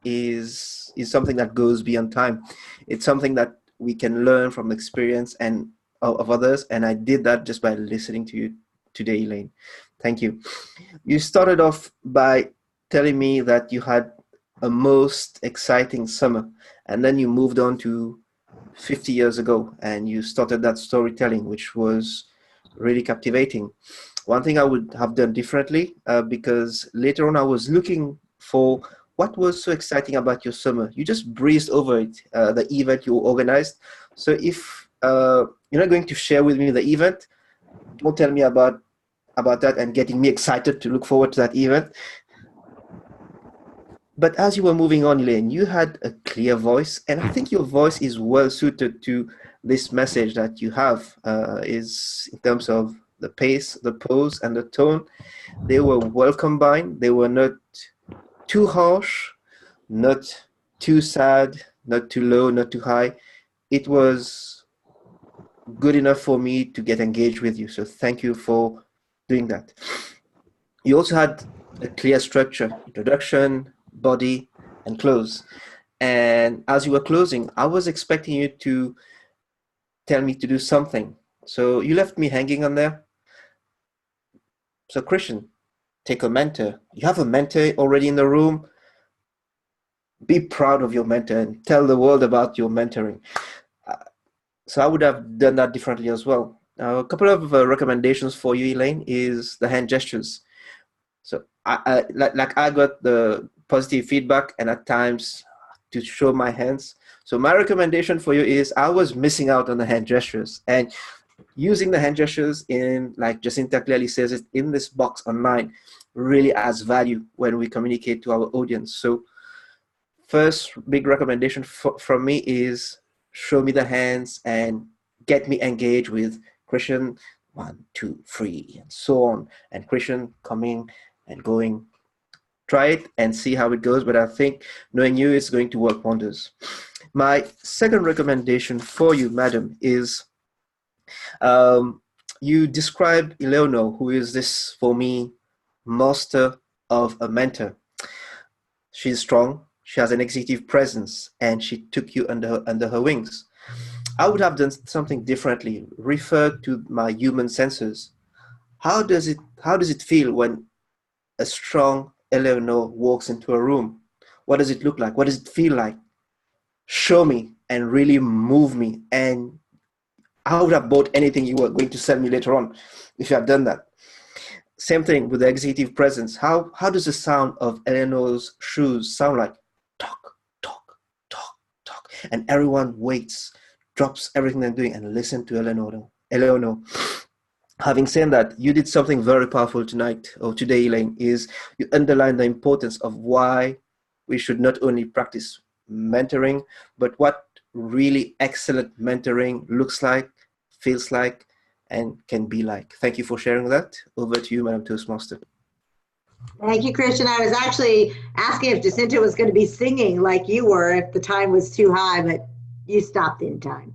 is something that goes beyond time. It's something that we can learn from experience and of others. And I did that just by listening to you today, Elaine. Thank you. You started off by telling me that you had a most exciting summer, and then you moved on to 50 years ago and you started that storytelling, which was really captivating. One thing I would have done differently, because later on I was looking for what was so exciting about your summer. You just breezed over it, the event you organized. So if you're not going to share with me the event, don't tell me about that and getting me excited to look forward to that event. But as you were moving on, Elaine, you had a clear voice, and I think your voice is well suited to this message that you have, is in terms of the pace, the pose, and the tone. They were well combined. They were not too harsh, not too sad, not too low, not too high. It was good enough for me to get engaged with you. So thank you for doing that. You also had a clear structure: introduction, body, and close. And as you were closing, I was expecting you to tell me to do something. So you left me hanging on there. So Christian, take a mentor. You have a mentor already in the room. Be proud of your mentor and tell the world about your mentoring. So I would have done that differently as well. A couple of recommendations for you, Elaine, is the hand gestures. So I got the positive feedback and at times to show my hands. So my recommendation for you is, I was missing out on the hand gestures, and using the hand gestures in, like Jacinta clearly says it, in this box online really adds value when we communicate to our audience. So first big recommendation from me is show me the hands and get me engaged with Christian, 1, 2, 3, and so on. And Christian coming and going. Try it and see how it goes, but I think knowing you is going to work wonders. My second recommendation for you, madam, is you described Eleanor, who is this, for me, master of a mentor. She's strong, she has an executive presence, and she took you under her wings. I would have done something differently, referred to my human senses. How does it feel when a strong Eleanor walks into a room? What does it look like? What does it feel like? Show me and really move me. And I would have bought anything you were going to sell me later on if you had done that. Same thing with the executive presence. How does the sound of Eleanor's shoes sound like? Talk, talk, talk, talk. And everyone waits, drops everything they're doing and listen to Eleanor. Having said that, you did something very powerful tonight, or today, Elaine, is you underlined the importance of why we should not only practice mentoring, but what really excellent mentoring looks like, feels like, and can be like. Thank you for sharing that. Over to you, Madam Toastmaster. Thank you, Christian. I was actually asking if Jacinta was going to be singing like you were if the time was too high, but you stopped in time.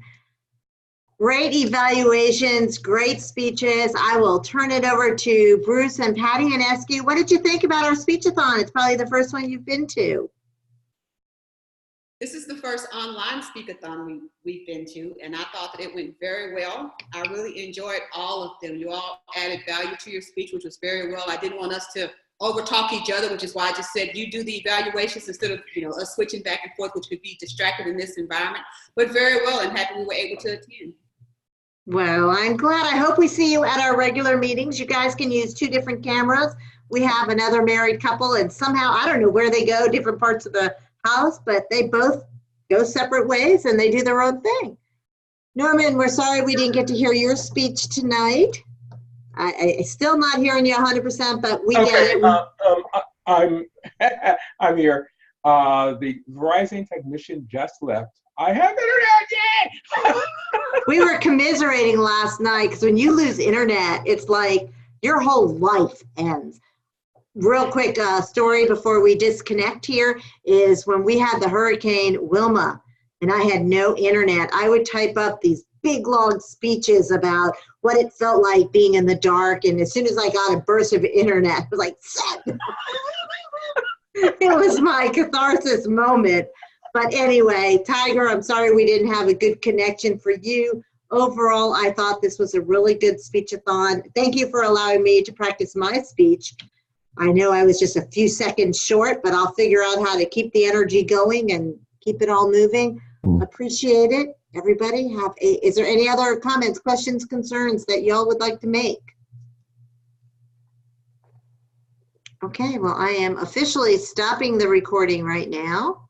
Great evaluations, great speeches. I will turn it over to Bruce and Patty and ask you, what did you think about our speechathon? It's probably the first one you've been to. This is the first online speakeathon we've been to, and I thought that it went very well. I really enjoyed all of them. You all added value to your speech, which was very well. I didn't want us to overtalk each other, which is why I just said you do the evaluations instead of us switching back and forth, which could be distracted in this environment. But very well, and happy we were able to attend. Well, I'm glad. I hope we see you at our regular meetings. You guys can use 2 different cameras. We have another married couple, and somehow, I don't know where they go, different parts of the house, but they both go separate ways and they do their own thing. Norman, we're sorry we didn't get to hear your speech tonight. I still not hearing you 100%, but we get it. I'm here. The Verizon technician just left. I have internet yet. We were commiserating last night because when you lose internet, it's like your whole life ends. Real quick story before we disconnect here is when we had the Hurricane Wilma and I had no internet, I would type up these big long speeches about what it felt like being in the dark, and as soon as I got a burst of internet, I was like, it was my catharsis moment. But anyway, Tiger, I'm sorry we didn't have a good connection for you. Overall, I thought this was a really good speechathon. Thank you for allowing me to practice my speech. I know I was just a few seconds short, but I'll figure out how to keep the energy going and keep it all moving. Appreciate it. Everybody is there any other comments, questions, concerns that y'all would like to make? Okay, well, I am officially stopping the recording right now.